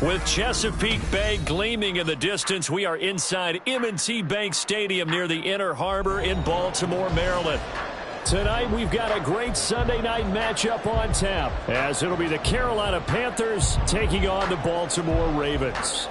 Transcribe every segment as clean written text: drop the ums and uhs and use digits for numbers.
With Chesapeake Bay gleaming in the distance, we are inside M&T Bank Stadium near the Inner Harbor in Baltimore, Maryland. Tonight, we've got a great Sunday night matchup on tap, as it'll be the Carolina Panthers taking on the Baltimore Ravens.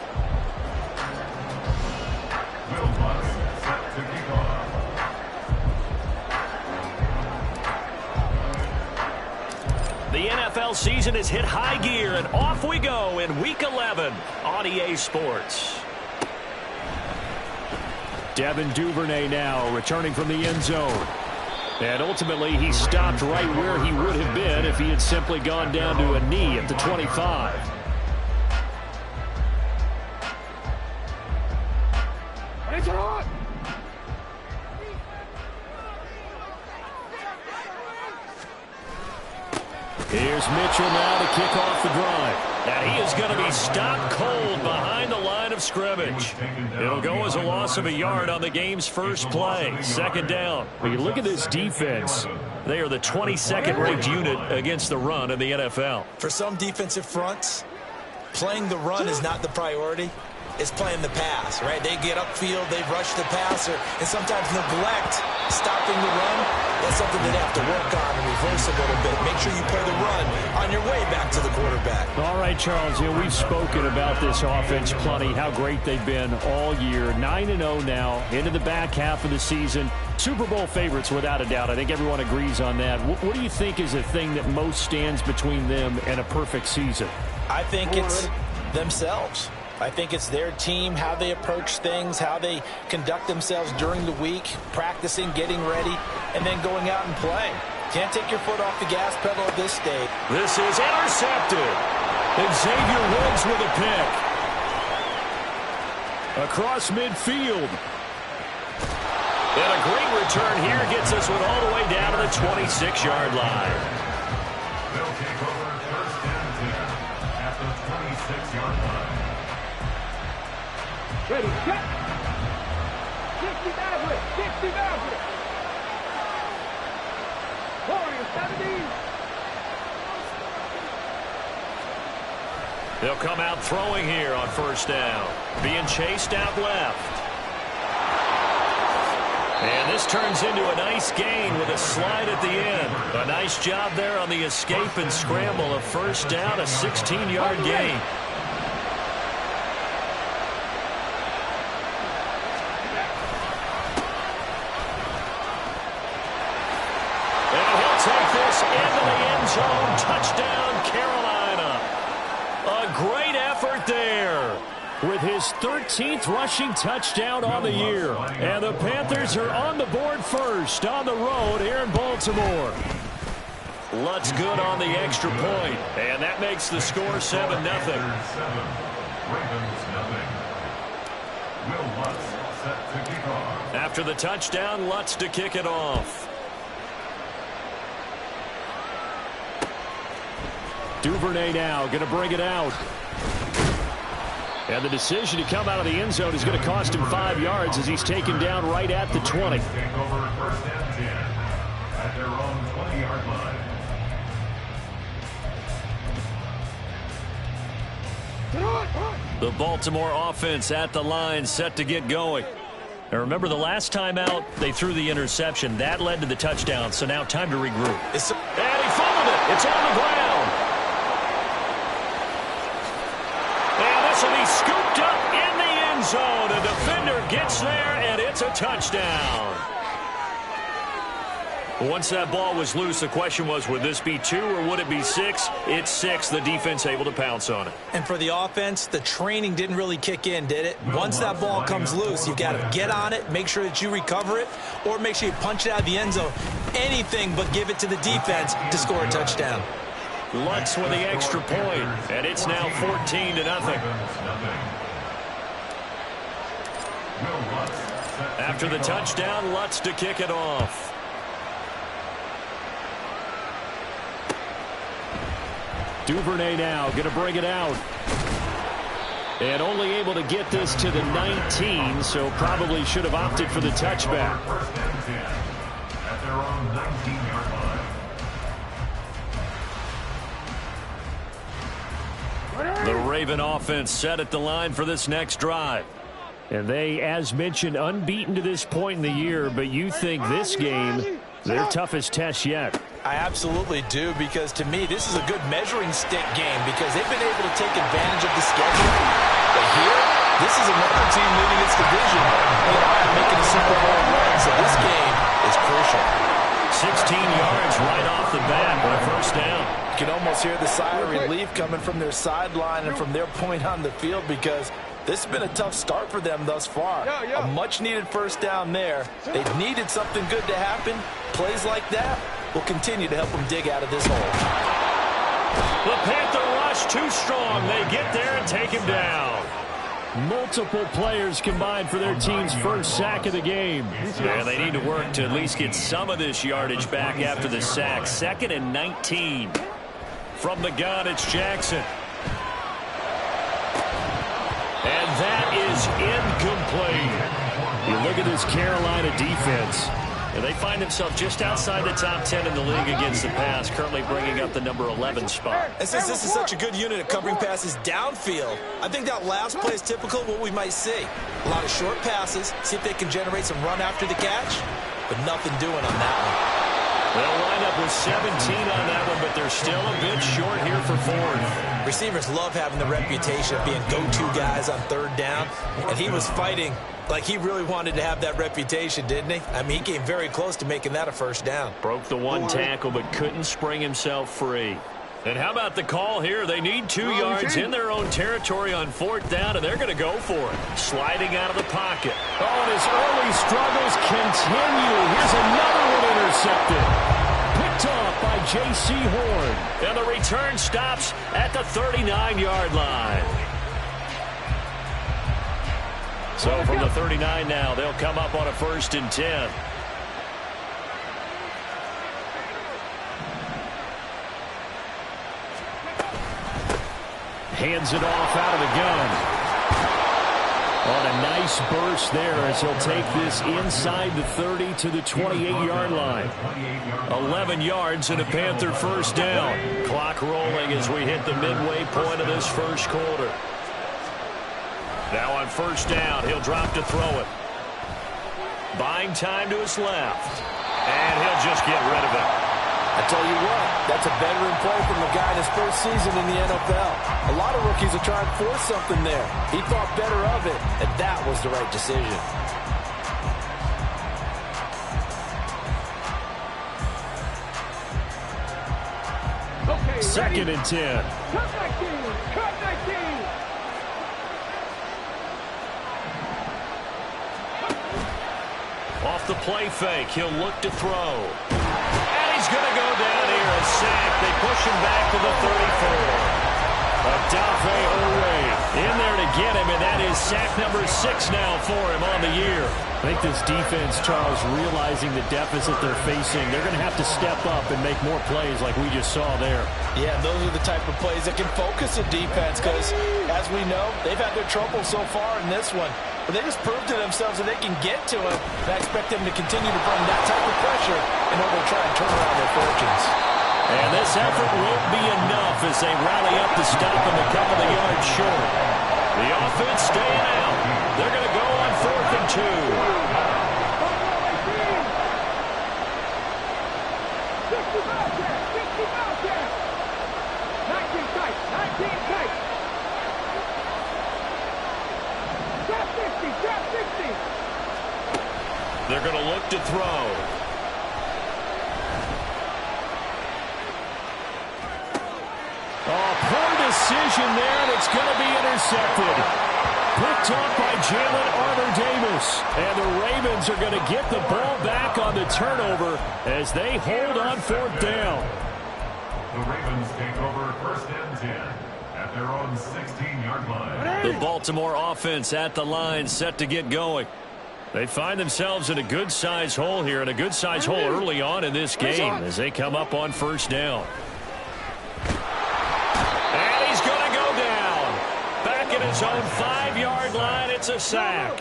The NFL season has hit high gear, and off we go in Week 11 on EA Sports. Devin Duvernay now returning from the end zone. And ultimately, he stopped right where he would have been if he had simply gone down to a knee at the 25. Here's Mitchell now to kick off the drive. And he is going to be stopped cold behind the line of scrimmage. It'll go as a loss of a yard on the game's first play. Second down. When you look at this defense, they are the 22nd ranked unit against the run in the NFL. For some defensive fronts, playing the run is not the priority. It's playing the pass, right? They get upfield, they rush the passer, and sometimes neglect stopping the run. That's something they have to work on and reverse a little bit. Make sure you play the run on your way back to the quarterback. All right, Charles, we've spoken about this offense plenty, how great they've been all year. 9-0 now, into the back half of the season. Super Bowl favorites, without a doubt. I think everyone agrees on that. What do you think is the thing that most stands between them and a perfect season? I think it's themselves. I think it's their team, how they approach things, how they conduct themselves during the week, practicing, getting ready, and then going out and playing. Can't take your foot off the gas pedal at this stage. This is intercepted. Xavier Woods with a pick. Across midfield. And a great return here gets us one all the way down to the 26-yard line. They'll take over first and 10 at the 26-yard line. Ready, set. 60 Maverick, 60 Maverick. Warrior 70. They'll come out throwing here on first down. Being chased out left. And this turns into a nice gain with a slide at the end. A nice job there on the escape and scramble. A first down, a 16-yard gain. Into the end zone. Touchdown, Carolina. A great effort there with his 13th rushing touchdown on the year. And the Panthers are on the board first on the road here in Baltimore. Lutz good on the extra point, and that makes the score 7-0. Ravens 0. Will Lutz set to kick off. After the touchdown, Lutz to kick it off. Duvernay now going to bring it out. And the decision to come out of the end zone is going to cost him 5 yards as he's taken down right at the 20. Take over first and 10 at their own 20-yard line. The Baltimore offense at the line, set to get going. Now remember, the last time out, they threw the interception. That led to the touchdown, so now time to regroup. And he fumbled it. It's on the ground. This will be scooped up in the end zone. A defender gets there, and it's a touchdown. Once that ball was loose, the question was, would this be 2 or would it be 6? It's 6. The defense able to pounce on it. And for the offense, the training didn't really kick in, did it? Once that ball comes loose, you've got to get on it, make sure that you recover it, or make sure you punch it out of the end zone. Anything but give it to the defense to score a touchdown. Lutz with the extra point, and it's now 14-0. After the touchdown, Lutz to kick it off. Duvernay now going to bring it out. And only able to get this to the 19, so probably should have opted for the touchback. First and 10 at their own 19-yard line. The Raven offense set at the line for this next drive. And they, as mentioned, unbeaten to this point in the year, but you think this game, their toughest test yet. I absolutely do, because to me, this is a good measuring stick game because they've been able to take advantage of the schedule. But here, this is another team leading its division and making a Super Bowl run, so this game is crucial. 16 yards right off the bat on a first down. You can almost hear the sigh of relief coming from their sideline and from their point on the field because this has been a tough start for them thus far. A much-needed first down there. They've needed something good to happen. Plays like that will continue to help them dig out of this hole. The Panther rush too strong. They get there and take him down. Multiple players combined for their team's first sack of the game. Yeah, they need to work to at least get some of this yardage back after the sack. 2nd and 19. From the gun, it's Jackson. And that is incomplete. You look at this Carolina defense. And they find themselves just outside the top 10 in the league against the pass, currently bringing up the number 11 spot. And since this is such a good unit at covering passes downfield, I think that last play is typical of what we might see. A lot of short passes, see if they can generate some run after the catch, but nothing doing on that one. They'll wind up with 17 on that one, but they're still a bit short here for 4th. Receivers love having the reputation of being go-to guys on 3rd down, and he was fighting like he really wanted to have that reputation, didn't he? I mean, he came very close to making that a first down. Broke the one tackle, but couldn't spring himself free. And how about the call here? They need 2 yards in their own territory on 4th down, and they're going to go for it. Sliding out of the pocket. Oh, and his early struggles continue. Here's another one intercepted. Picked off by J.C. Horn. And the return stops at the 39-yard line. So from the 39 now, they'll come up on a 1st and 10. Hands it off out of the gun. On a nice burst there as he'll take this inside the 30 to the 28-yard line. 11 yards and a Panther first down. Clock rolling as we hit the midway point of this first quarter. Now on first down, he'll drop to throw it. Buying time to his left. And he'll just get rid of it. I tell you what, that's a veteran play from the guy in his first season in the NFL. A lot of rookies are trying to force something there. He thought better of it, and that was the right decision. Okay, 2nd and 10. Cut 19! Cut 19! Off the play fake, he'll look to throw. And he's going to go down here, a sack. They push him back to the 34. Adafe Oweh in there to get him, and that is sack number 6 now for him on the year. I think this defense, Charles, realizing the deficit they're facing, they're going to have to step up and make more plays like we just saw there. Yeah, those are the type of plays that can focus a defense because, as we know, they've had their trouble so far in this one. But they just proved to themselves that they can get to him, and I expect them to continue to bring that type of pressure in order to try and turn around their fortunes. And this effort won't be enough as they rally up to stop him a couple of yards short. The offense staying out. They're going to go on 4th and 2. 19 tight! 19 tight! Drop 60! Drop 60! They're going to look to throw. Oh, poor decision there, and it's going to be intercepted. Picked off by Jalen Armour-Davis. And the Ravens are going to get the ball back on the turnover as they hold on 4th down. The Ravens take over 1st and 10 at their own 16-yard line. The Baltimore offense at the line, set to get going. They find themselves in a good-sized hole here, and a good-sized hole early on in this game as they come up on 1st down. And he's going to go down. Back at his own 5-yard line, it's a sack.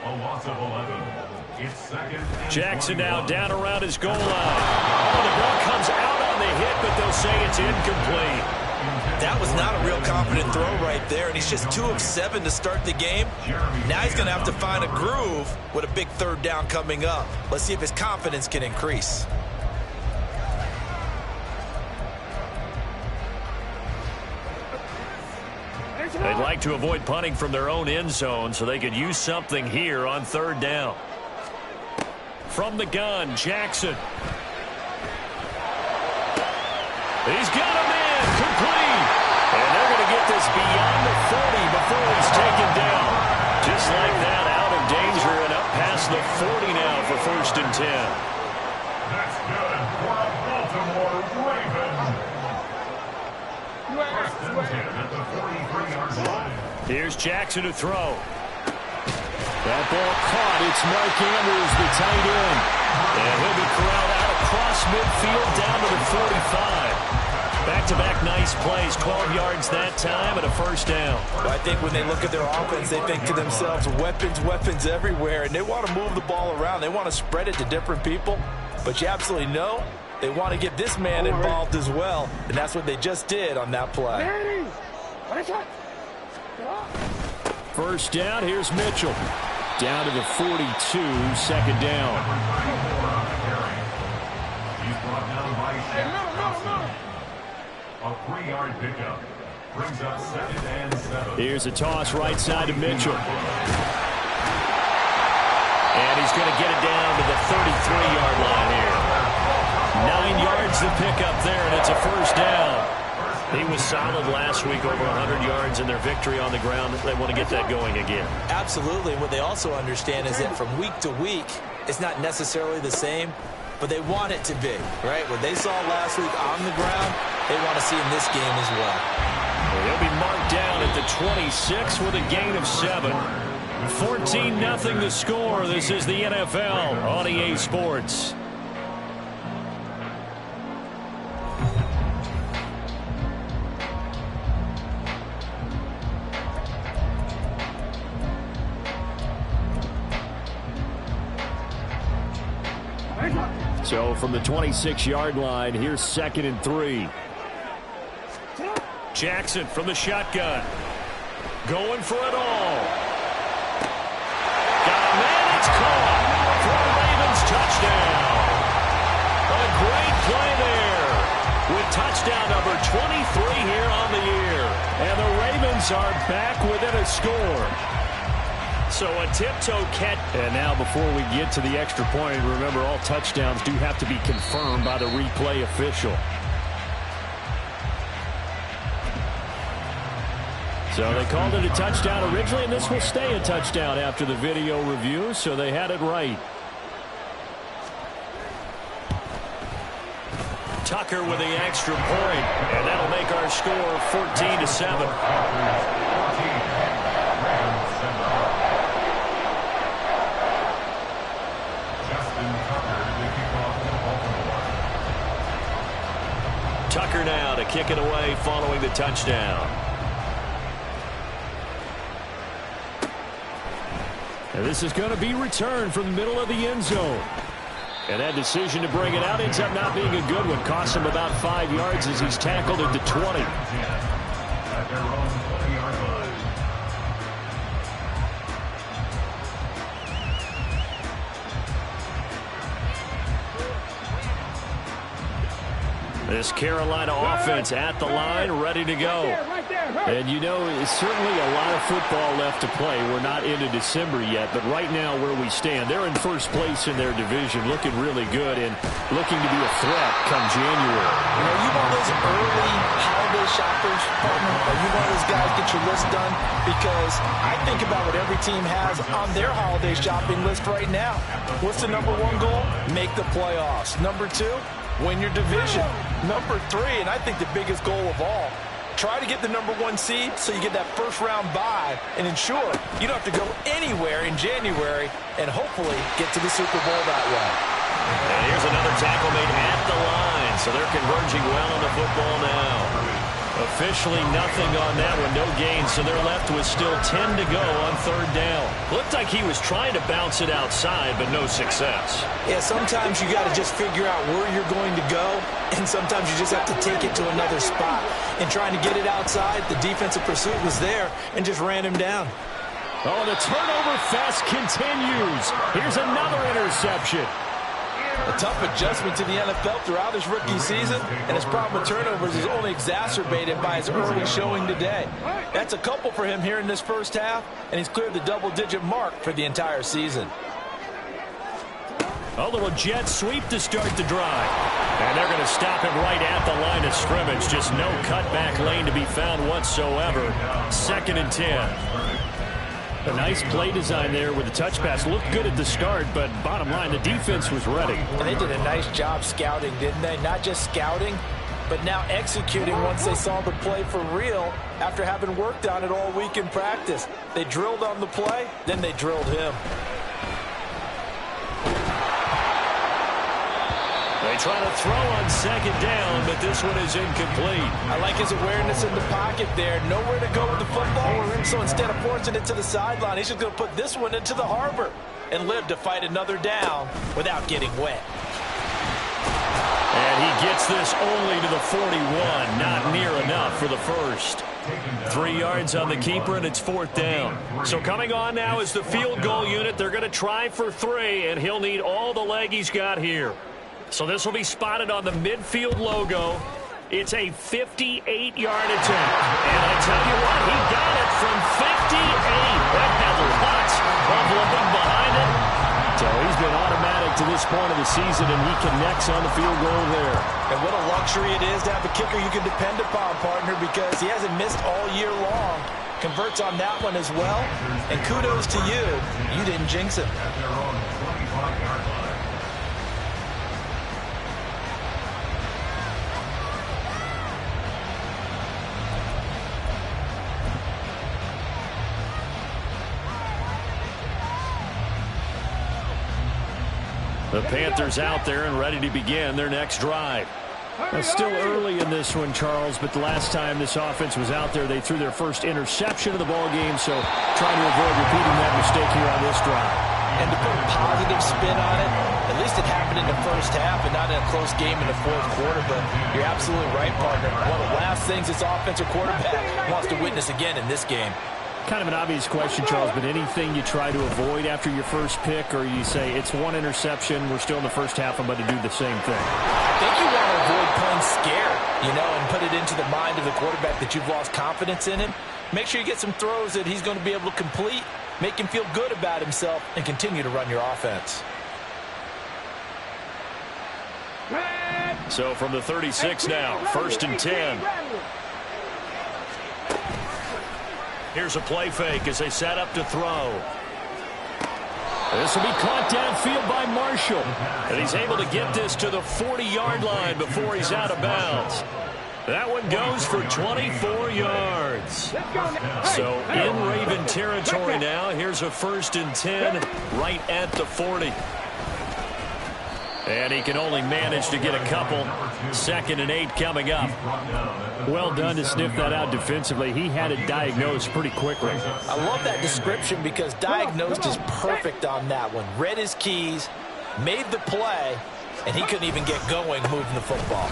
A loss of 11. It's 2nd and Jackson 21. now down around his goal line. Oh, the ball comes out on the hit, but they'll say it's incomplete. That was not a real confident throw right there, and he's just 2 of 7 to start the game. Now he's going to have to find a groove with a big third down coming up. Let's see if his confidence can increase. They'd like to avoid punting from their own end zone so they could use something here on third down. From the gun, Jackson. He's got him in, complete. And they're going to get this beyond the 40 before he's taken down. Just like that, out of danger and up past the 40 now for 1st and 10. That's good for a Baltimore Raven. 1st and 10 at the 43-yard line. Here's Jackson to throw. That ball caught. It's Mark Andrews, the tight end. And he'll be corralled out across midfield down to the 45. Back-to-back nice plays, 12 yards that time and a 1st down. Well, I think when they look at their offense, they think to themselves, weapons, weapons everywhere, and they want to move the ball around. They want to spread it to different people, but you absolutely know they want to get this man involved as well, and that's what they just did on that play. 1st down, here's Mitchell. Down to the 42, 2nd down. He's brought down by Shaq. A 3-yard pickup brings up 2nd and 7. Here's a toss right side to Mitchell. And he's going to get it down to the 33-yard line here. 9 yards to pick up there, and it's a 1st down. He was solid last week, over 100 yards in their victory on the ground. They want to get that going again. Absolutely. What they also understand is that from week to week, it's not necessarily the same, but they want it to be, right? What they saw last week on the ground, they want to see in this game as well. He'll be marked down at the 26 with a gain of 7. 14-0 the score. This is the NFL on EA Sports. So from the 26-yard line, here's 2nd and 3. Jackson from the shotgun. Going for it all. Got a man, it's caught for a Ravens touchdown. A great play there with touchdown number 23 here on the year. And the Ravens are back within a score. So a tiptoe catch. And now before we get to the extra point, remember all touchdowns do have to be confirmed by the replay official. So they called it a touchdown originally, and this will stay a touchdown after the video review, so they had it right. Tucker with the extra point, and that'll make our score 14-7. Tucker now to kick it away following the touchdown. And this is going to be returned from the middle of the end zone. And that decision to bring it out ends up not being a good one. Costs him about 5 yards as he's tackled at the 20. At their own 20-yard line. This Carolina offense at the line, ready to go. And you know, it's certainly a lot of football left to play. We're not into December yet, but right now where we stand, they're in first place in their division, looking really good and looking to be a threat come January. You know, you one of those early holiday shoppers, partner? Are you one of those guys get your list done? Because I think about what every team has on their holiday shopping list right now. What's the number 1 goal? Make the playoffs. Number 2? Win your division. Number 3, and I think the biggest goal of all, try to get the number 1 seed so you get that first-round bye and ensure you don't have to go anywhere in January and hopefully get to the Super Bowl that way. And here's another tackle made at the line, so they're converging well on the football now. A Officially nothing on that one, no gain, so they're left with still 10 to go on third down. Looked like he was trying to bounce it outside, but no success. Yeah, sometimes you got to just figure out where you're going to go, and sometimes you just have to take it to another spot. And trying to get it outside, the defensive pursuit was there and just ran him down. Oh, the turnover fest continues. Here's another interception. A tough adjustment to the NFL throughout his rookie season, and his problem with turnovers is only exacerbated by his early showing today. That's a couple for him here in this first half, and he's cleared the double-digit mark for the entire season. A little jet sweep to start the drive. And they're going to stop him right at the line of scrimmage. Just no cutback lane to be found whatsoever. 2nd and 10. A nice play design there with the touch pass. Looked good at the start, but bottom line, the defense was ready. And they did a nice job scouting, didn't they? Not just scouting, but now executing once they saw the play for real after having worked on it all week in practice. They drilled on the play, then they drilled him. They try to throw on 2nd down, but this one is incomplete. I like his awareness in the pocket there. Nowhere to go with the football. So instead of forcing it to the sideline, he's just going to put this one into the harbor and live to fight another down without getting wet. And he gets this only to the 41. Not near enough for the first. 3 yards on the keeper, and it's 4th down. So coming on now is the field goal unit. They're going to try for 3, and he'll need all the leg he's got here. So this will be spotted on the midfield logo. It's a 58-yard attempt. And I tell you what, he got it from 58. That had lots of looking behind it. So he's been automatic to this point of the season, and he connects on the field goal there. And what a luxury it is to have a kicker you can depend upon, partner, because he hasn't missed all year long. Converts on that one as well. And kudos to you. You didn't jinx him. The Panthers out there and ready to begin their next drive. It's still early in this one, Charles, but the last time this offense was out there, they threw their first interception of the ball game, so trying to avoid repeating that mistake here on this drive. And to put a positive spin on it, at least it happened in the first half and not in a close game in the fourth quarter, but you're absolutely right, partner. One of the last things this offensive quarterback wants to witness again in this game. Kind of an obvious question, Charles, but anything you try to avoid after your first pick, or you say it's one interception, we're still in the first half, I'm about to do the same thing? I think you want to avoid playing scared, and put it into the mind of the quarterback that you've lost confidence in him. Make sure you get some throws that he's going to be able to complete, make him feel good about himself, and continue to run your offense. So from the 36 now, 1st and 10. Here's a play fake as they set up to throw. This will be caught downfield by Marshall. And he's able to get this to the 40-yard line before he's out of bounds. That one goes for 24 yards. So in Raven territory now. Here's a 1st and 10 right at the 40. And he can only manage to get a couple. 2nd and 8 coming up. Well done to sniff that out defensively. He had it diagnosed pretty quickly. I love that description because diagnosed is perfect on that one. Read his keys, made the play, and he couldn't even get going moving the football.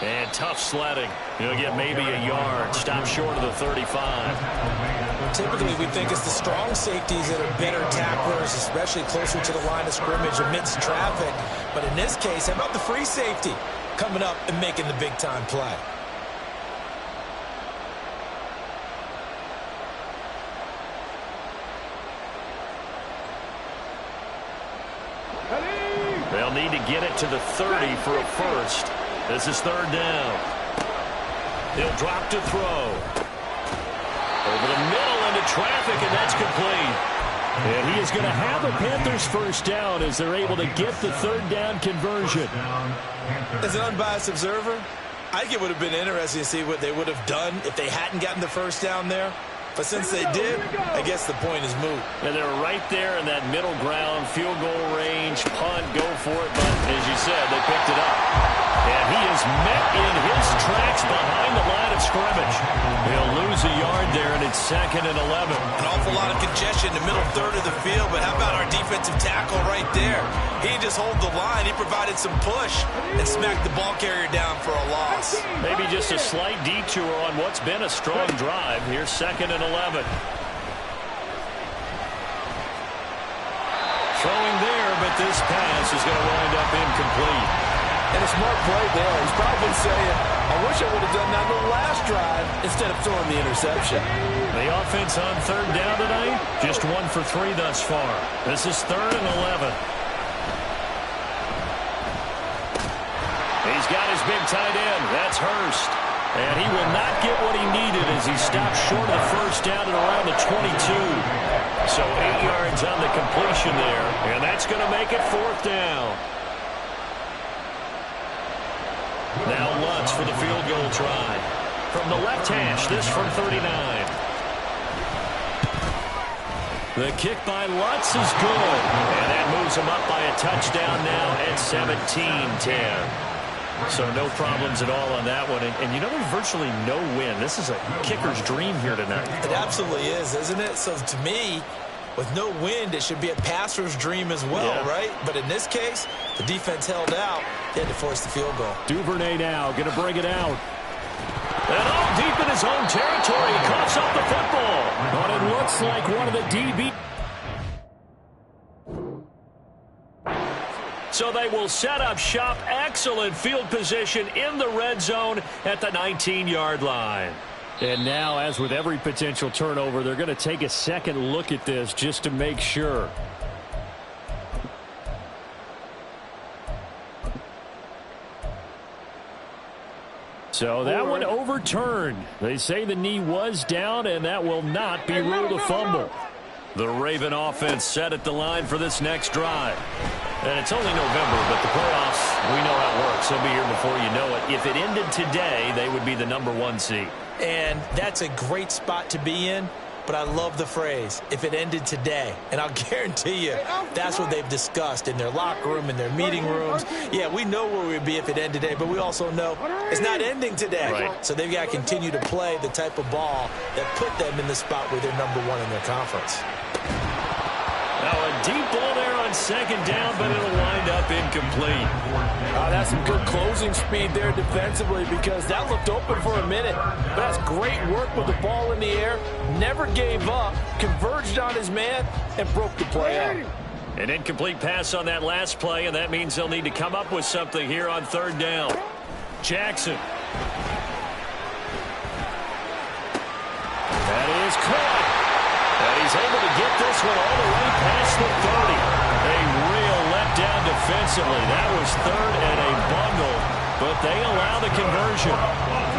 And tough sledding. He'll get maybe a yard. Stop short of the 35. Typically, we think it's the strong safeties that are better tacklers, especially closer to the line of scrimmage amidst traffic. But in this case, how about the free safety coming up and making the big-time play? They'll need to get it to the 30 for a first. This is 3rd down. He'll drop to throw. Over the middle into traffic, and that's complete. And he is going to have a Panthers first down as they're able to get the 3rd down conversion. As an unbiased observer, I think it would have been interesting to see what they would have done if they hadn't gotten the first down there. But since they did, I guess the point is moot. And they're right there in that middle ground, field goal range, punt, go for it. But as you said, they picked it up. And he is met in his tracks behind the line of scrimmage. He'll lose a yard there, and it's 2nd and 11. An awful lot of congestion in the middle third of the field, but how about our defensive tackle right there? He just hold the line. He provided some push and smacked the ball carrier down for a loss. Maybe just a slight detour on what's been a strong drive. Here's 2nd and 11. Throwing there, but this pass is going to wind up incomplete. And a smart play there. He's probably saying, I wish I would have done that on the last drive instead of throwing the interception. The offense on 3rd down tonight, just 1 for 3 thus far. This is 3rd and 11. He's got his big tight end. That's Hurst. And he will not get what he needed as he stopped short of the first down at around the 22. So 8 yards on the completion there, and that's going to make it 4th down. Now Lutz for the field goal try. From the left hash, this from 39. The kick by Lutz is good. And that moves him up by a touchdown now at 17-10. So no problems at all on that one. And you know, there's virtually no win. This is a kicker's dream here tonight. It absolutely is, isn't it? So to me, with no wind, it should be a passer's dream as well, right? But in this case, the defense held out. They had to force the field goal. Duvernay now going to bring it out. And all deep in his own territory. He coughs up the football. But it looks like one of the DB. So they will set up shop. Excellent field position in the red zone at the 19-yard line. And now, as with every potential turnover, they're going to take a second look at this just to make sure. So that one overturned. They say the knee was down, and that will not be ruled a fumble. The Raven offense set at the line for this next drive. And it's only November, but the playoffs, we know how it works. They'll be here before you know it. If it ended today, they would be the #1 seed. And that's a great spot to be in, but I love the phrase, if it ended today. And I'll guarantee you, that's what they've discussed in their locker room, in their meeting rooms. Yeah, we know where we'd be if it ended today, but we also know it's not ending today. Right. So they've got to continue to play the type of ball that put them in the spot where they're #1 in their conference. Now a deep ball there on 2nd down, but it'll wind up incomplete. That's some good closing speed there defensively because that looked open for a minute. But that's great work with the ball in the air. Never gave up, converged on his man, and broke the play up. An incomplete pass on that last play, and that means they'll need to come up with something here on 3rd down. Jackson. That is caught. And he's able to get this one all the way past the 30. A real letdown defensively. That was 3rd and a bundle, but they allow the conversion.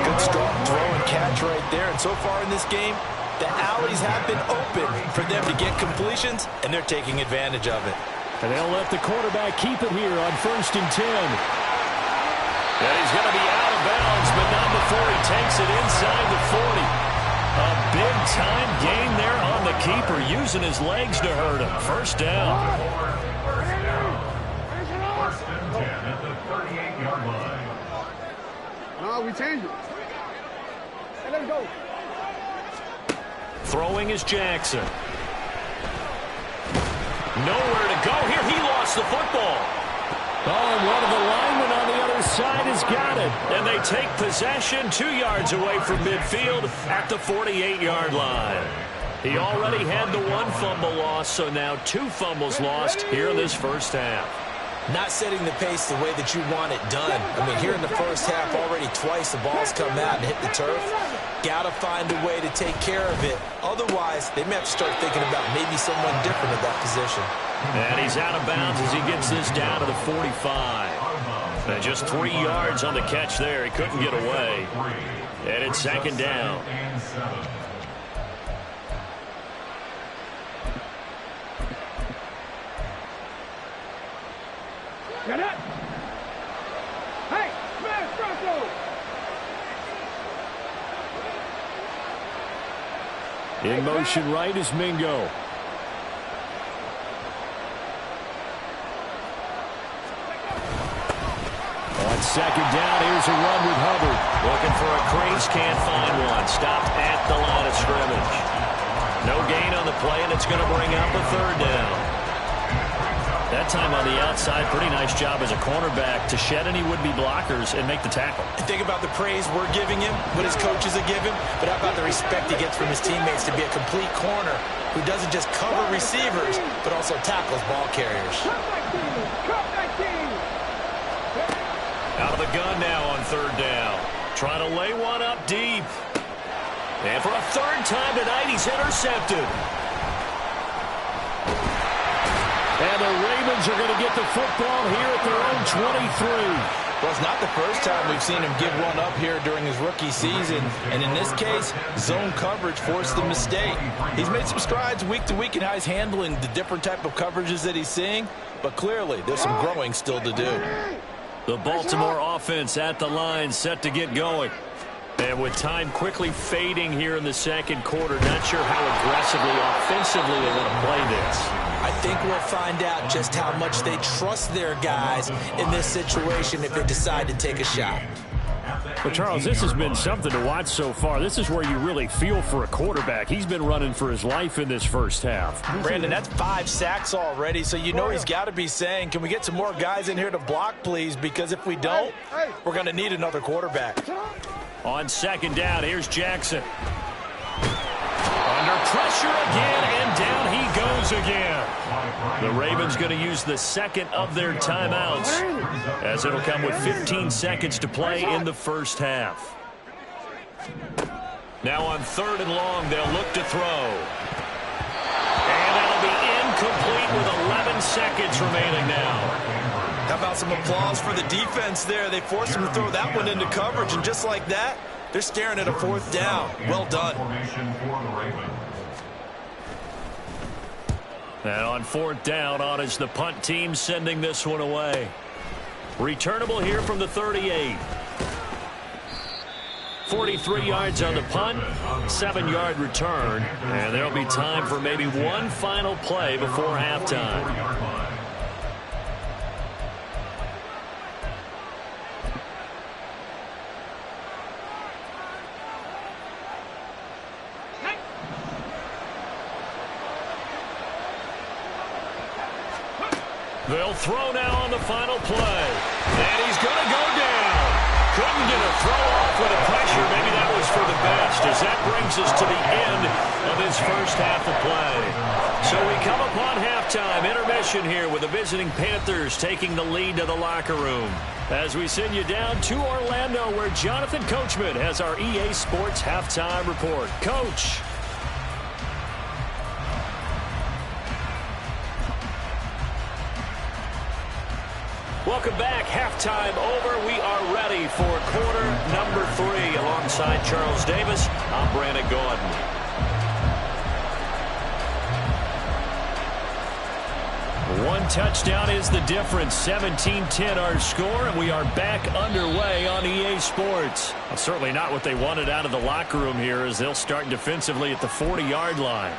Good strong throw and catch right there. And so far in this game, the alleys have been open for them to get completions, and they're taking advantage of it. And they'll let the quarterback keep it here on 1st and 10. And he's going to be out of bounds, but not before he takes it inside the 40. A big-time gain there on the keeper, using his legs to hurt him. 1st down. 1st and 10 at the 38-yard line. No, we changed it. Hey, let's go. Throwing is Jackson. Nowhere to go here. He lost the football. Oh, and one of the linemen on the other side has got it. And they take possession 2 yards away from midfield at the 48-yard line. He already had the 1 fumble loss, so now 2 fumbles lost here in this first half. Not setting the pace the way that you want it done. I mean, here in the first half, already twice the ball's come out and hit the turf. Got to find a way to take care of it. Otherwise, they may have to start thinking about maybe someone different at that position. And he's out of bounds as he gets this down to the 45. And just 3 yards on the catch there. He couldn't get away. And it's 2nd down. Get it. Hey, man, Bronco. In motion right is Mingo. On second down. Here's a run with Hubbard. Looking for a crease, can't find one. Stopped at the line of scrimmage. No gain on the play, and it's going to bring up a third down. That time on the outside, pretty nice job as a cornerback to shed any would-be blockers and make the tackle. And think about the praise we're giving him, what his coaches are giving, but how about the respect he gets from his teammates to be a complete corner who doesn't just cover receivers, but also tackles ball carriers. Out of the gun now on third down. Trying to lay one up deep. And for a third time tonight, he's intercepted. And the Ravens are going to get the football here at their own 23. Well, it's not the first time we've seen him give one up here during his rookie season. And in this case, zone coverage forced the mistake. He's made some strides week to week in how he's handling the different type of coverages that he's seeing. But clearly, there's some growing still to do. The Baltimore offense at the line, set to get going. And with time quickly fading here in the second quarter, not sure how aggressively, offensively they want to play this. I think we'll find out just how much they trust their guys in this situation if they decide to take a shot. Well, Charles, this has been something to watch so far. This is where you really feel for a quarterback. He's been running for his life in this first half. Brandon, that's 5 sacks already, so you know he's got to be saying, can we get some more guys in here to block, please? Because if we don't, we're going to need another quarterback. On second down, here's Jackson. Under pressure again, and down he goes again. The Ravens going to use the second of their timeouts, as it'll come with 15 seconds to play in the first half. Now on third and long, they'll look to throw. And that'll be incomplete with 11 seconds remaining now. How about some applause for the defense there? They forced him to throw that one into coverage, and just like that, they're staring at a fourth down. Well done. And on fourth down, on is the punt team sending this one away. Returnable here from the 38. 43 yards on the punt, 7-yard return, and there'll be time for maybe one final play before halftime. They'll throw now on the final play. And he's going to go down. Couldn't get a throw off with the pressure. Maybe that was for the best, as that brings us to the end of this first half of play. So we come upon halftime, intermission here with the visiting Panthers taking the lead to the locker room. As we send you down to Orlando, where Jonathan Coachman has our EA Sports halftime report. Coach. Welcome back. Halftime over. We are ready for quarter number 3. Alongside Charles Davis, I'm Brandon Gordon. One touchdown is the difference. 17-10 our score, and we are back underway on EA Sports. Well, certainly not what they wanted out of the locker room here, as they'll start defensively at the 40-yard line.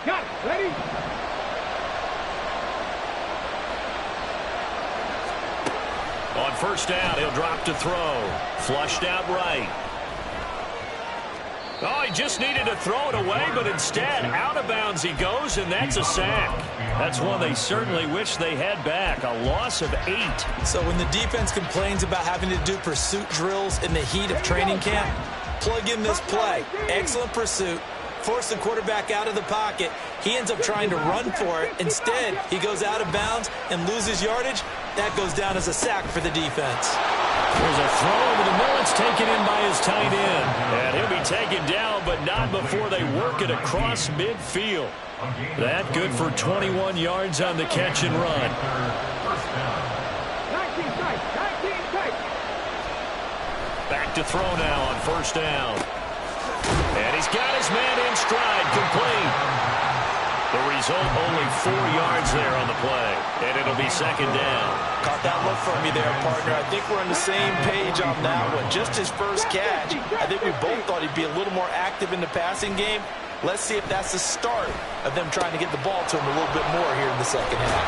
Got it. Ready? On first down, he'll drop to throw. Flushed out right. Oh, he just needed to throw it away, but instead, out of bounds he goes, and that's a sack. That's one they certainly wish they had back. A loss of 8. So when the defense complains about having to do pursuit drills in the heat of training camp, plug in this play. Excellent pursuit. Force the quarterback out of the pocket. He ends up trying to run for it. Instead, he goes out of bounds and loses yardage. That goes down as a sack for the defense. There's a throw over the middle. It's taken in by his tight end. And he'll be taken down, but not before they work it across midfield. That good for 21 yards on the catch and run. 19 tight. 19 tight. Back to throw now on first down. And he's got his man in stride, complete. The result, only 4 yards there on the play. And it'll be second down. Caught that look from you there, partner. I think we're on the same page on that one. Just his first catch. I think we both thought he'd be a little more active in the passing game. Let's see if that's the start of them trying to get the ball to him a little bit more here in the second half.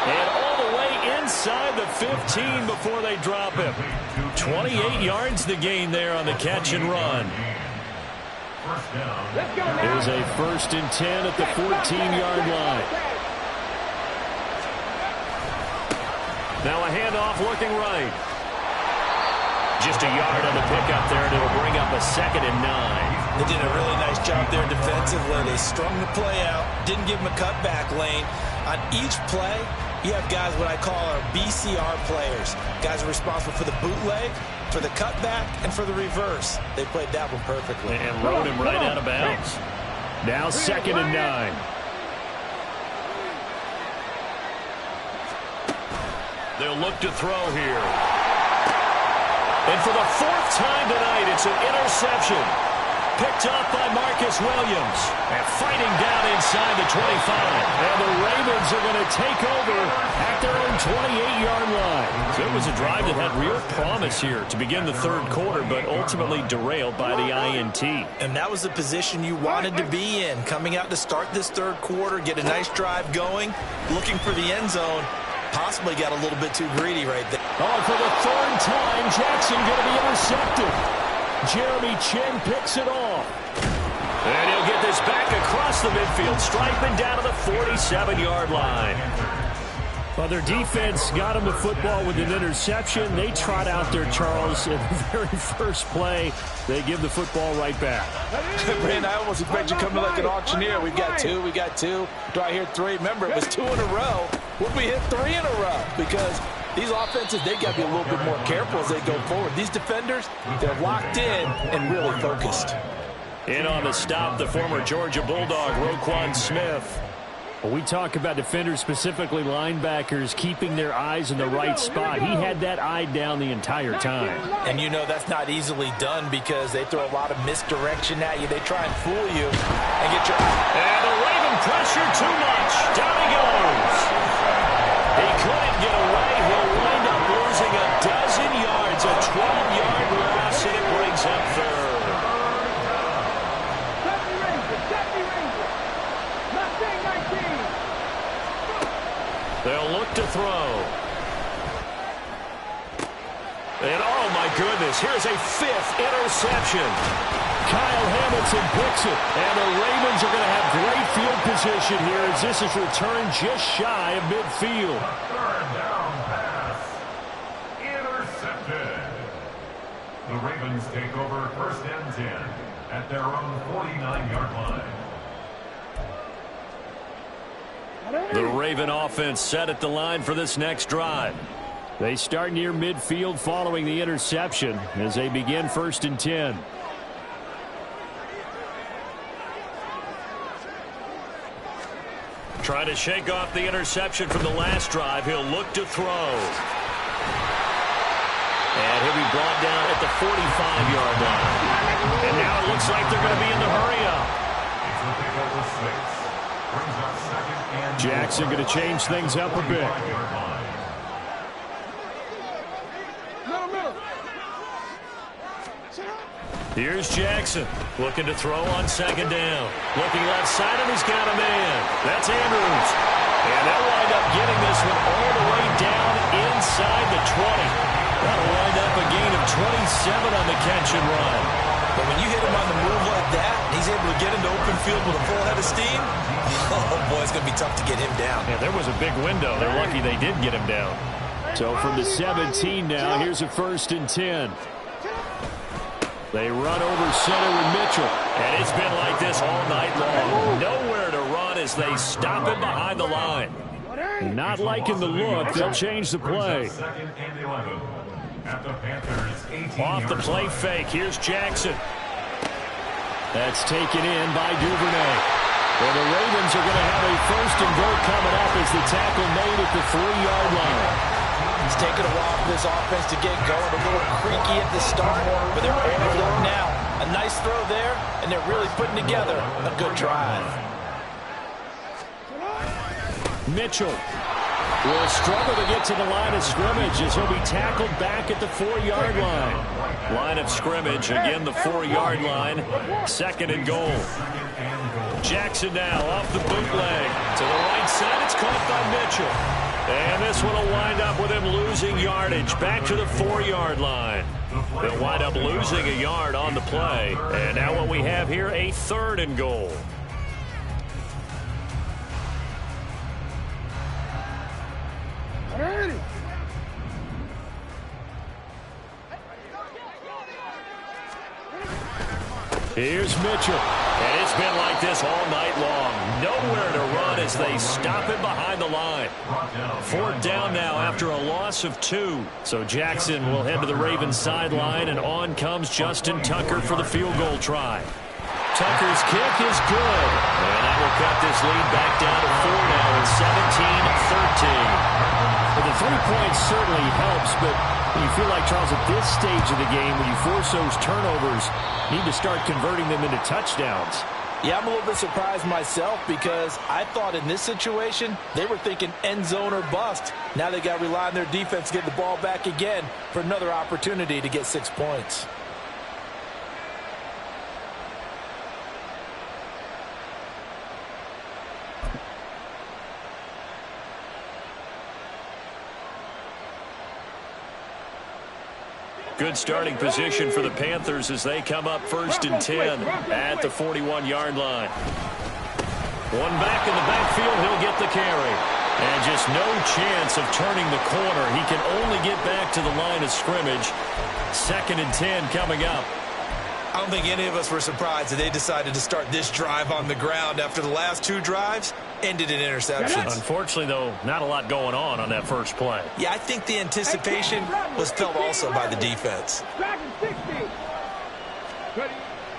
And all the way inside the 15 before they drop him. 28 yards the gain there on the catch and run. There's a 1st and 10 at the 14-yard line. Now a handoff looking right. Just a yard on the pickup there, and it'll bring up a 2nd and 9. They did a really nice job there defensively. They strung the play out, didn't give him a cutback lane. On each play, you have guys what I call our BCR players. Guys are responsible for the bootleg, for the cutback, and for the reverse. They played that one perfectly. And rode him right out of bounds. Now 2nd and 9. They'll look to throw here. And for the 4th time tonight, it's an interception. Picked up by Marcus Williams. And fighting down inside the 25. And the Ravens are going to take over at their own 28-yard line. So it was a drive that had real promise here to begin the 3rd quarter, but ultimately derailed by the INT. And that was the position you wanted to be in. Coming out to start this 3rd quarter, get a nice drive going, looking for the end zone. Possibly got a little bit too greedy right there. Oh, for the 3rd time, Jackson going to be intercepted. Jeremy Chin picks it off. And he'll get this back across the midfield, striping down to the 47-yard line. Well, their defense got him the football with an interception. They trot out there, Charles, in the very first play. They give the football right back. Brandon, I almost expect you coming like an auctioneer. We've got 2, we got 2. Do I hear 3? Remember, it was 2 in a row. Would we hit 3 in a row? Because these offenses, they got to be a little bit more careful as they go forward. These defenders, they're locked in and really focused. In on the stop, the former Georgia Bulldog, Roquan Smith. Well, we talk about defenders, specifically linebackers, keeping their eyes in the right spot. He had that eye down the entire time. And you know that's not easily done because they throw a lot of misdirection at you. They try and fool you and get your... And the Raven pressure too much. Down he goes. He couldn't get away. He'll wind up losing a dozen yards, a 12-yard loss, and it brings up 3rd. They'll look to throw. And oh my goodness, here's a 5th interception. Kyle Hamilton picks it. And the Ravens are going to have great field position here as this is returned just shy of midfield. 3rd down pass. Intercepted. The Ravens take over 1st and 10 at their own 49-yard line. The Raven offense set at the line for this next drive. They start near midfield following the interception as they begin 1st and 10. Trying to shake off the interception from the last drive. He'll look to throw. And he'll be brought down at the 45-yard line. And now it looks like they're going to be in the hurry-up. Jackson going to change things up a bit. Here's Jackson looking to throw on 2nd down. Looking left side, and he's got a man. That's Andrews. And they'll wind up getting this one all the way down inside the 20. That'll wind up a gain of 27 on the catch and run. But when you hit him on the move like that, he's able to get into open field with a full head of steam. Oh, boy, it's going to be tough to get him down. Yeah, there was a big window. They're lucky they did get him down. So from the 17 now, here's a 1st and 10. They run over center with Mitchell. And it's been like this all night long. Nowhere to run as they stop him behind the line. Not liking the look. They'll change the play. Off the play fake. Here's Jackson. That's taken in by Duvernay. Well, the Ravens are going to have a 1st and goal coming up as the tackle made at the 3-yard line. It's taken a while for this offense to get going. A little creaky at the start, but they're on the floor now. A nice throw there, and they're really putting together a good drive. Mitchell will struggle to get to the line of scrimmage as he'll be tackled back at the 4-yard line. Line of scrimmage, again the 4-yard line. 2nd and goal. Jackson now off the bootleg. To the right side, it's caught by Mitchell. And this one will wind up with him losing yardage back to the 4-yard line. They'll wind up losing a yard on the play. And now what we have here, a 3rd and goal. Here's Mitchell. And it's been like this all night long. Nowhere to run as they stop him behind the line. 4th down now after a loss of 2. So Jackson will head to the Ravens sideline, and on comes Justin Tucker for the field goal try. Tucker's kick is good. And that will cut this lead back down to 4 now at 17-13. Well, the 3 points certainly helps, but you feel like, Charles, at this stage of the game, when you force those turnovers, you need to start converting them into touchdowns. Yeah, I'm a little bit surprised myself because I thought in this situation they were thinking end zone or bust. Now they got to rely on their defense to get the ball back again for another opportunity to get 6 points. Good starting position for the Panthers as they come up 1st and 10 at the 41-yard line. One back in the backfield, he'll get the carry. And just no chance of turning the corner. He can only get back to the line of scrimmage. 2nd and 10 coming up. I don't think any of us were surprised that they decided to start this drive on the ground after the last 2 drives ended in interceptions. Unfortunately, though, not a lot going on that first play. Yeah, I think the anticipation was felt also by the defense.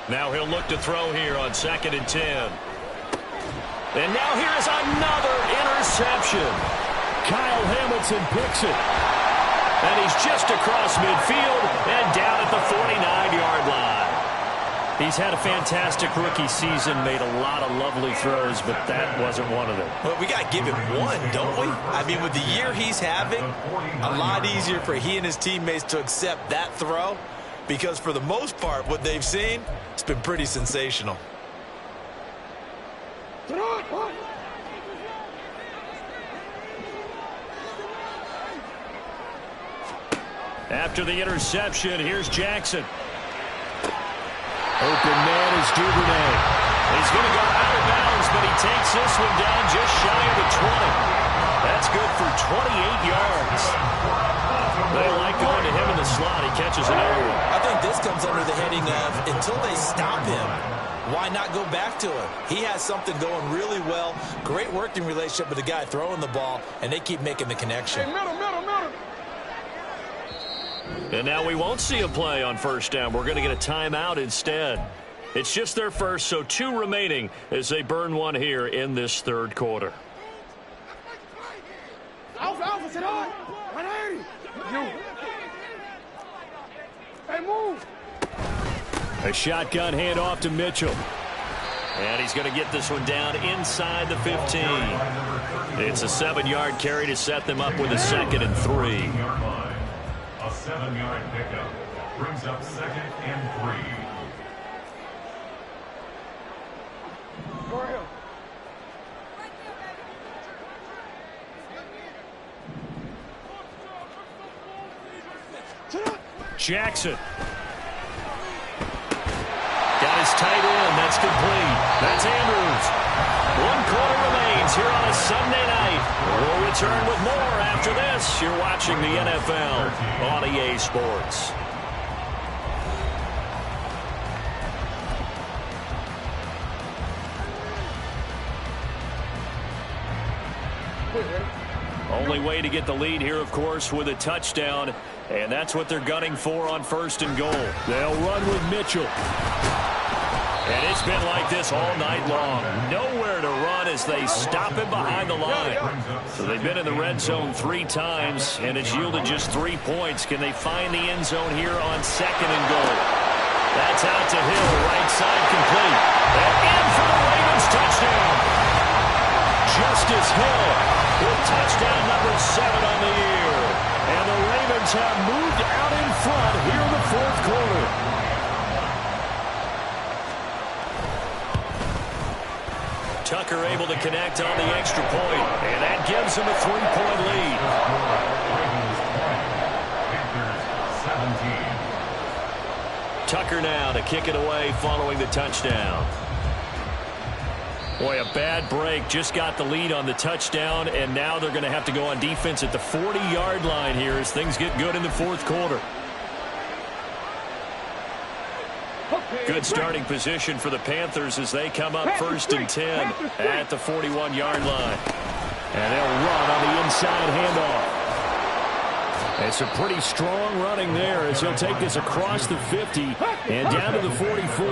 Now he'll look to throw here on 2nd and 10. And now here's another interception. Kyle Hamilton picks it. And he's just across midfield and down at the 49-yard line. He's had a fantastic rookie season, made a lot of lovely throws, but that wasn't one of them. Well, we got to give him one, don't we? I mean, with the year he's having, a lot easier for he and his teammates to accept that throw because for the most part, what they've seen, it's been pretty sensational. After the interception, here's Jackson. Open man is Duvernay. He's going to go out of bounds, but he takes this one down just shy of the 20. That's good for 28 yards. They like going to him in the slot. He catches another one. I think this comes under the heading of until they stop him, why not go back to him? He has something going really well. Great working relationship with the guy throwing the ball, and they keep making the connection. And now we won't see a play on 1st down. We're going to get a timeout instead. It's just their first, so 2 remaining as they burn one here in this 3rd quarter. A shotgun handoff to Mitchell. And he's going to get this one down inside the 15. It's a 7-yard carry to set them up with a 2nd and 3. A 7-yard pickup brings up 2nd and 3. Jackson. Got his tight end. That's complete. That's Andrews. 1 quarter remains here on a Sunday night. We'll return with more after this. You're watching the NFL on EA Sports. Only way to get the lead here, of course, with a touchdown. And that's what they're gunning for on 1st and goal. They'll run with Mitchell. And it's been like this all night long. Nowhere to run as they stop him behind the line. So they've been in the red zone 3 times, and it's yielded just 3 points. Can they find the end zone here on 2nd and goal? That's out to Hill, right side complete. And in for the Ravens touchdown. Justice Hill with touchdown number 7 on the year. And the Ravens have moved out in front here in the 4th quarter. Tucker able to connect on the extra point, and that gives him a 3-point lead. Panthers 17. Tucker now to kick it away following the touchdown. Boy, a bad break. Just got the lead on the touchdown, and now they're going to have to go on defense at the 40-yard line here as things get good in the fourth quarter. Good starting position for the Panthers as they come up 1st and 10 at the 41-yard line. And they'll run on the inside handoff. It's a pretty strong running there as he'll take this across the 50 and down to the 44.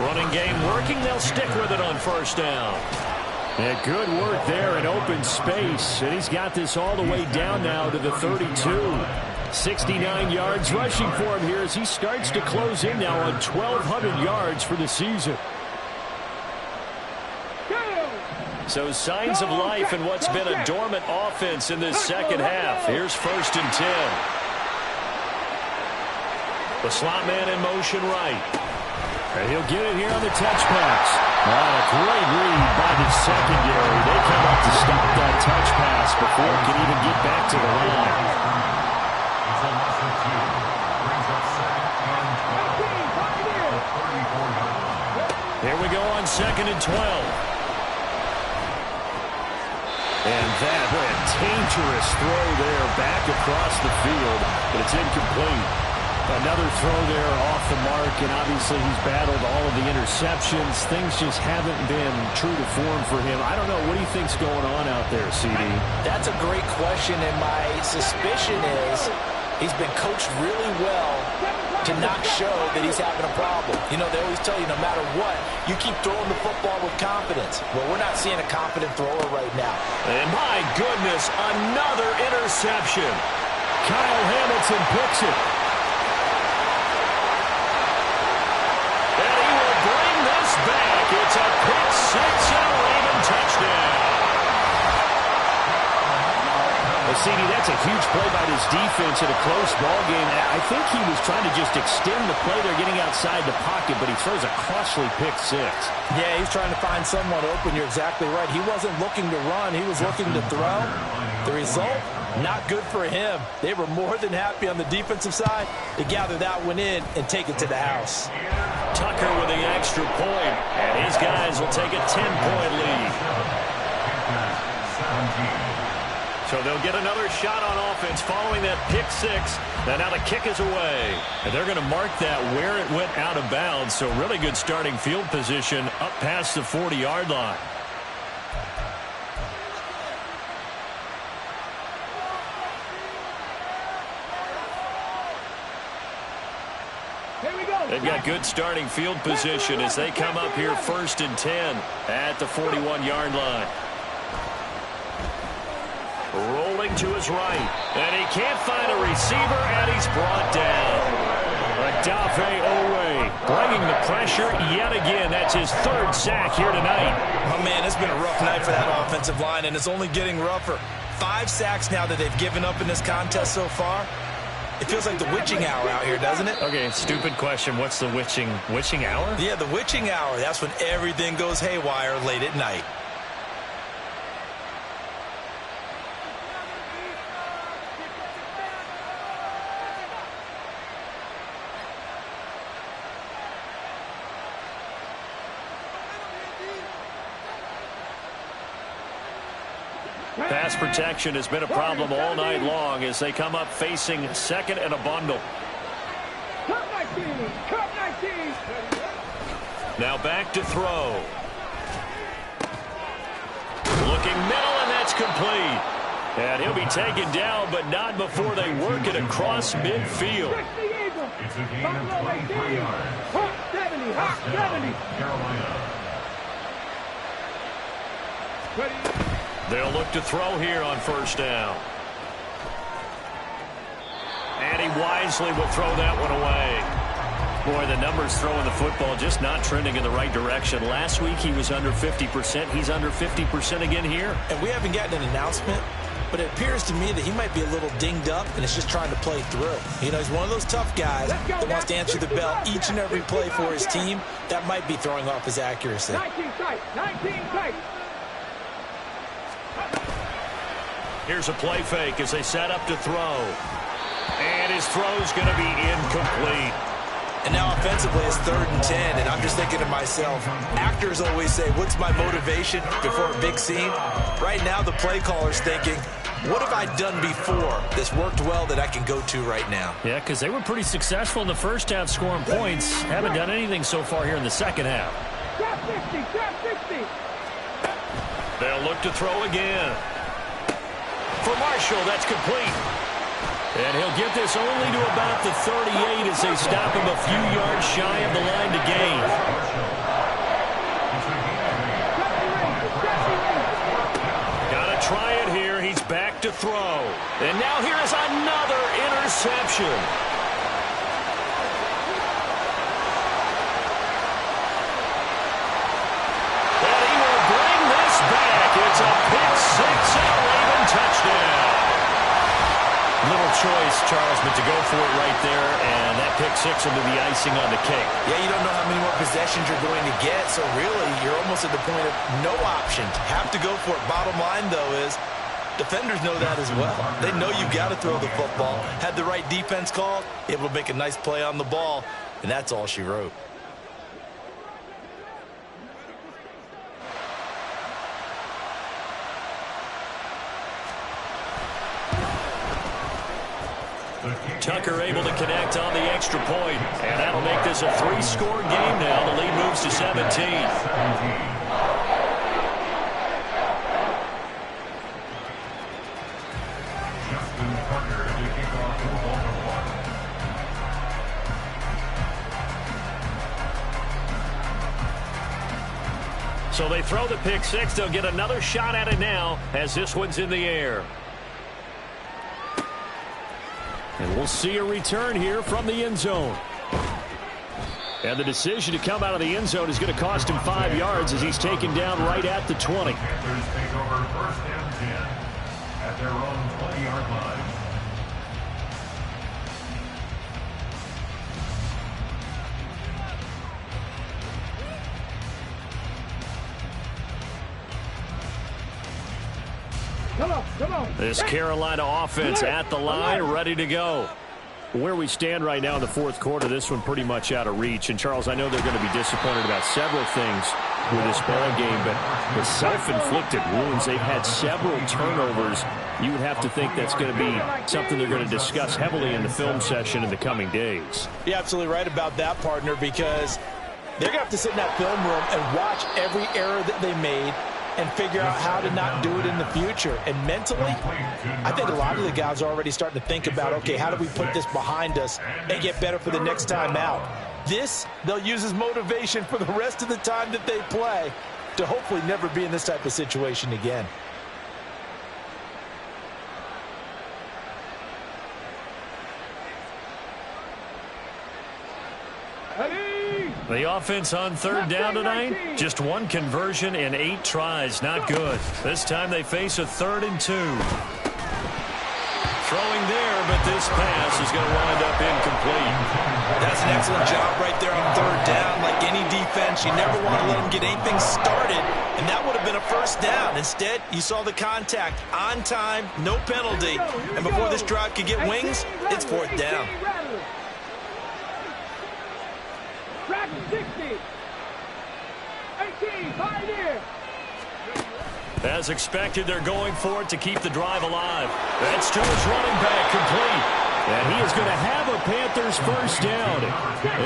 Running game working. They'll stick with it on 1st down. Yeah, good work there in open space. And he's got this all the way down now to the 32. 69 yards rushing for him here as he starts to close in now on 1,200 yards for the season. So signs of life in what's been a dormant offense in this second half. Here's 1st and 10. The slot man in motion right. And he'll get it here on the touch pass. A great read by the secondary. They come up to stop that touch pass before it can even get back to the line. Here we go on 2nd and 12. And that, what a dangerous throw there back across the field, but it's incomplete. Another throw there off the mark, and obviously he's battled all of the interceptions. Things just haven't been true to form for him. I don't know. What do you think's going on out there, CD? That's a great question, and my suspicion is he's been coached really well to not show that he's having a problem. You know, they always tell you no matter what, you keep throwing the football with confidence. Well, we're not seeing a confident thrower right now. And my goodness, another interception. Kyle Hamilton picks it. And he will bring this back. It's a pick six and a Raven touchdown. Well, CD, that's a huge play by this defense in a close ball game. I think he was trying to just extend the play. They're getting outside the pocket, but he throws a costly pick six. Yeah, he's trying to find someone open. You're exactly right. He wasn't looking to run. He was looking to throw. The result, not good for him. They were more than happy on the defensive side to gather that one in and take it to the house. Tucker with the extra point, and his guys will take a 10-point lead. So they'll get another shot on offense following that pick six. And now the kick is away. And they're going to mark that where it went out of bounds. So really good starting field position up past the 40-yard line. They've got good starting field position as they come up here 1st and 10 at the 41-yard line. Rolling to his right, and he can't find a receiver, and he's brought down. Odafe Owe bringing the pressure yet again. That's his 3rd sack here tonight. Oh, man, it's been a rough night for that offensive line, and it's only getting rougher. 5 sacks now that they've given up in this contest so far. It feels like the witching hour out here, doesn't it? Okay, stupid question. What's the witching hour? Yeah, the witching hour. That's when everything goes haywire late at night. Pass protection has been a problem all night long as they come up facing 2nd and a bundle. Now back to throw. Looking middle, and that's complete. And he'll be taken down, but not before they work it across midfield. It's a gain of 23 yards. Ready. They'll look to throw here on 1st down. And he wisely will throw that one away. Boy, the numbers throwing the football just not trending in the right direction. Last week he was under 50%. He's under 50% again here. And we haven't gotten an announcement, but it appears to me that he might be a little dinged up and is just trying to play through. You know, he's one of those tough guys that wants to answer the bell each and every play for his team. That might be throwing off his accuracy. 19 tight, 19 tight. Here's a play fake as they set up to throw. And his throw's going to be incomplete. And now offensively it's 3rd and 10, and I'm just thinking to myself, actors always say, what's my motivation before a big scene? Right now the play caller's thinking, what have I done before that's worked well that I can go to right now? Yeah, because they were pretty successful in the first half scoring points. Haven't done anything so far here in the second half. Trap 60, trap 60. They'll look to throw again. For Marshall, that's complete. And he'll get this only to about the 38 as they stop him a few yards shy of the line to gain. Got to try it here. He's back to throw. And now here is another interception. And he will bring this back. It's a pick six and a Raven touchdown. Little choice, Charles, but to go for it right there, and that pick six will be the icing on the cake. Yeah, you don't know how many more possessions you're going to get, so really you're almost at the point of no option. Have to go for it. Bottom line, though, is defenders know that as well. They know you've got to throw the football. Had the right defense called, able to make a nice play on the ball, and that's all she wrote. Tucker able to connect on the extra point, and that'll make this a 3-score game now. The lead moves to 17. So they throw the pick six. They'll get another shot at it now as this one's in the air. And we'll see a return here from the end zone. And the decision to come out of the end zone is going to cost him 5 yards as he's taken down right at the 20. Panthers take over 1st and 10 at their own 20-yard line. Come on, come on. This Carolina offense at the line, ready to go. Where we stand right now in the fourth quarter, this one pretty much out of reach. And, Charles, I know they're going to be disappointed about several things with this ball game, but the self-inflicted wounds, they've had several turnovers. You would have to think that's going to be something they're going to discuss heavily in the film session in the coming days. You're absolutely right about that, partner, because they're going to have to sit in that film room and watch every error that they made and figure out how to not do it in the future. And mentally, I think a lot of the guys are already starting to think about, okay, how do we put this behind us and get better for the next time out? This, they'll use as motivation for the rest of the time that they play to hopefully never be in this type of situation again. The offense on 3rd down tonight, just 1 conversion and 8 tries. Not good. This time they face a 3rd and 2. Throwing there, but this pass is going to wind up incomplete. That's an excellent job right there on 3rd down. Like any defense, you never want to let them get anything started, and that would have been a 1st down. Instead, you saw the contact on time, no penalty, and before this drive could get wings, it's 4th down. Track 60. 18, Pioneer. As expected, they're going for it to keep the drive alive. That's to his running back, complete. And he is going to have a Panthers 1st down.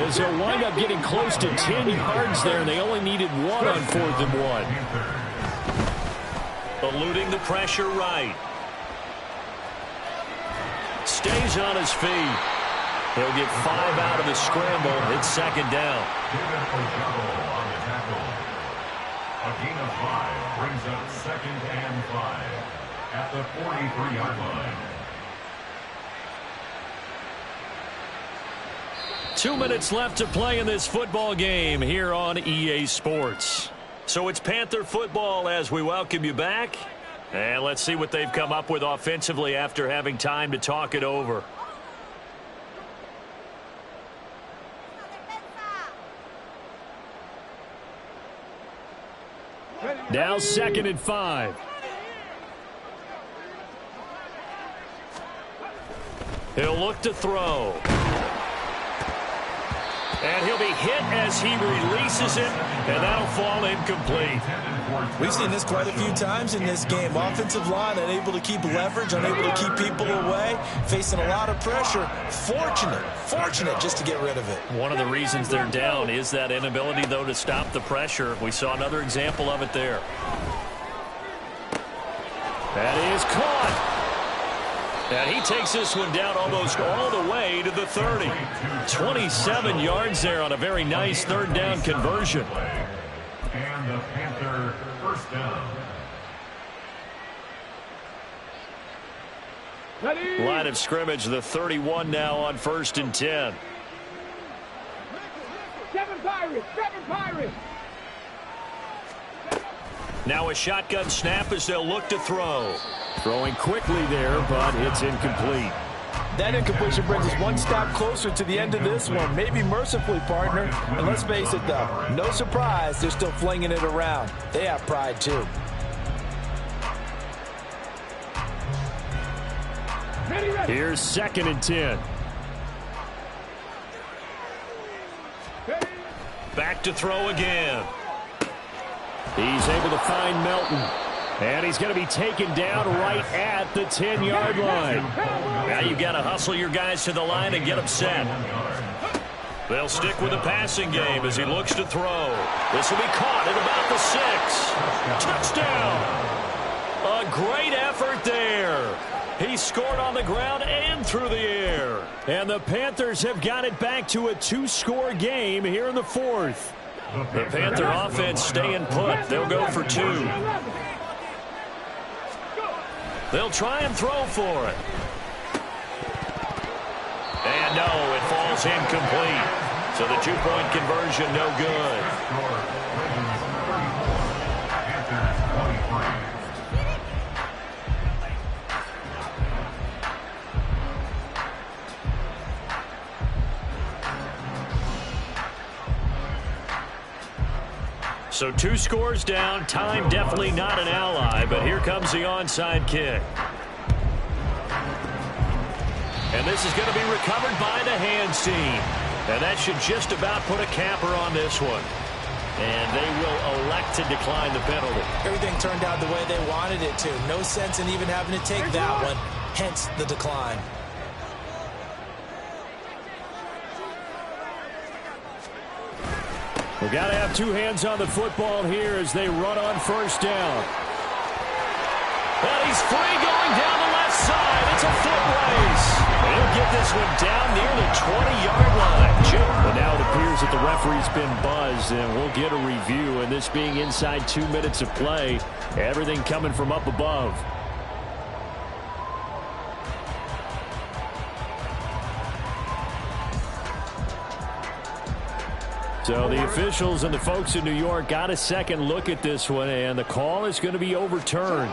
As they'll wind up getting close to 10 yards there, and they only needed 1 on 4th and 1. Eluding the pressure right. Stays on his feet. He'll get 5 out of the scramble. It's 2nd down. A gain of 5 brings up 2nd and 5 at the 43-yard line. 2 minutes left to play in this football game here on EA Sports. So it's Panther football as we welcome you back. And let's see what they've come up with offensively after having time to talk it over. Now 2nd and 5. He'll look to throw. And he'll be hit as he releases it, and that'll fall incomplete. We've seen this quite a few times in this game. Offensive line unable to keep leverage, unable to keep people away, facing a lot of pressure. Fortunate just to get rid of it. One of the reasons they're down is that inability, though, to stop the pressure. We saw another example of it there. That is caught. And he takes this one down almost all the way to the 30. 27 yards there on a very nice 3rd down conversion. And the Panther first down. Line of scrimmage, the 31 now on 1st and 10. Seven Pirates. Now a shotgun snap as they'll look to throw. Throwing quickly there, but it's incomplete. That incompletion brings us one step closer to the end of this one. Maybe mercifully, partner. And let's face it, though, no surprise, they're still flinging it around. They have pride, too. Here's 2nd and 10. Back to throw again. He's able to find Melton. And he's going to be taken down right at the 10-yard line. Now you've got to hustle your guys to the line and get them set. They'll stick with the passing game as he looks to throw. This will be caught at about the 6. Touchdown! A great effort there. He scored on the ground and through the air. And the Panthers have got it back to a 2-score game here in the 4th. The Panther offense staying put. They'll go for 2. They'll try and throw for it. And no, it falls incomplete. So the 2-point conversion no good. So 2 scores down. Time definitely not an ally, but here comes the onside kick. And this is going to be recovered by the hands team. And that should just about put a capper on this one. And they will elect to decline the penalty. Everything turned out the way they wanted it to. No sense in even having to take that one, hence the decline. We've got to have 2 hands on the football here as they run on 1st down. And he's free going down the left side. It's a foot race. He'll get this one down near the 20-yard line. But now it appears that the referee's been buzzed, and we'll get a review. And this being inside 2 minutes of play, everything coming from up above. So the officials and the folks in New York got a second look at this one, and the call is going to be overturned.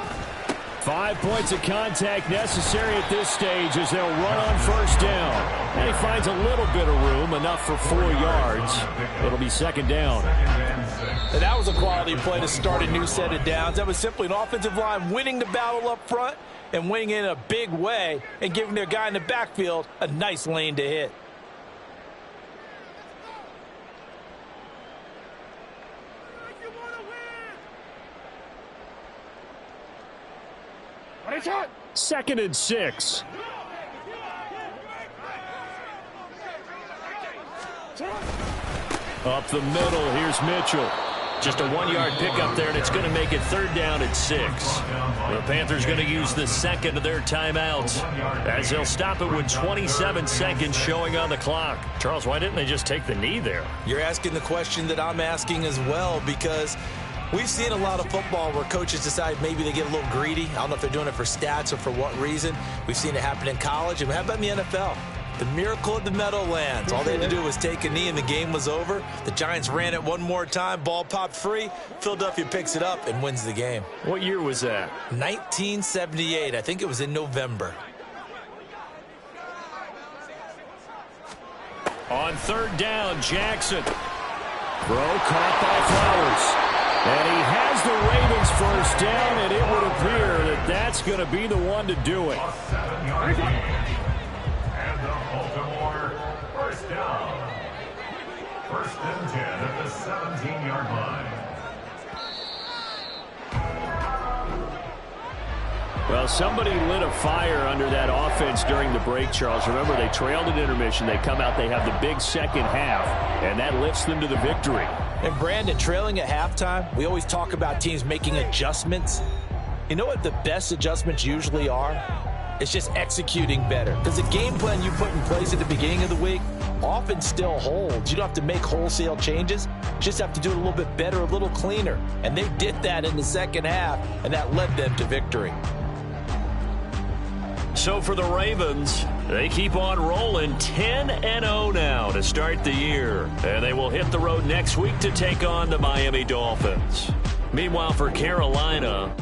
5 points of contact necessary at this stage as they'll run on 1st down. And he finds a little bit of room, enough for 4 yards. It'll be 2nd down. And that was a quality play to start a new set of downs. That was simply an offensive line winning the battle up front and winning in a big way and giving their guy in the backfield a nice lane to hit. Second and 6. Up the middle, here's Mitchell. Just a 1-yard pickup there, and it's going to make it 3rd down at 6. The Panthers going to use the 2nd of their timeouts as they'll stop it with 27 seconds showing on the clock. Charles, why didn't they just take the knee there? You're asking the question that I'm asking as well, because we've seen a lot of football where coaches decide maybe they get a little greedy. I don't know if they're doing it for stats or for what reason. We've seen it happen in college, and how about in the NFL? The miracle of the Meadowlands. All they had to do was take a knee and the game was over. The Giants ran it one more time. Ball popped free. Philadelphia picks it up and wins the game. What year was that? 1978. I think it was in November. On third down, Jackson. Throw caught by Flowers. And he has the Ravens first down, and it would appear that that's going to be the one to do it. A 7-yard gain. And the Baltimore first down. First and 10 at the 17-yard line. Well, somebody lit a fire under that offense during the break, Charles. Remember, they trailed at intermission. They come out, they have the big second half, and that lifts them to the victory. And Brandon, trailing at halftime, we always talk about teams making adjustments. You know what the best adjustments usually are? It's just executing better. Because the game plan you put in place at the beginning of the week often still holds. You don't have to make wholesale changes. You just have to do it a little bit better, a little cleaner. And they did that in the second half, and that led them to victory. So for the Ravens, they keep on rolling 10-0 now to start the year. And they will hit the road next week to take on the Miami Dolphins. Meanwhile, for Carolina,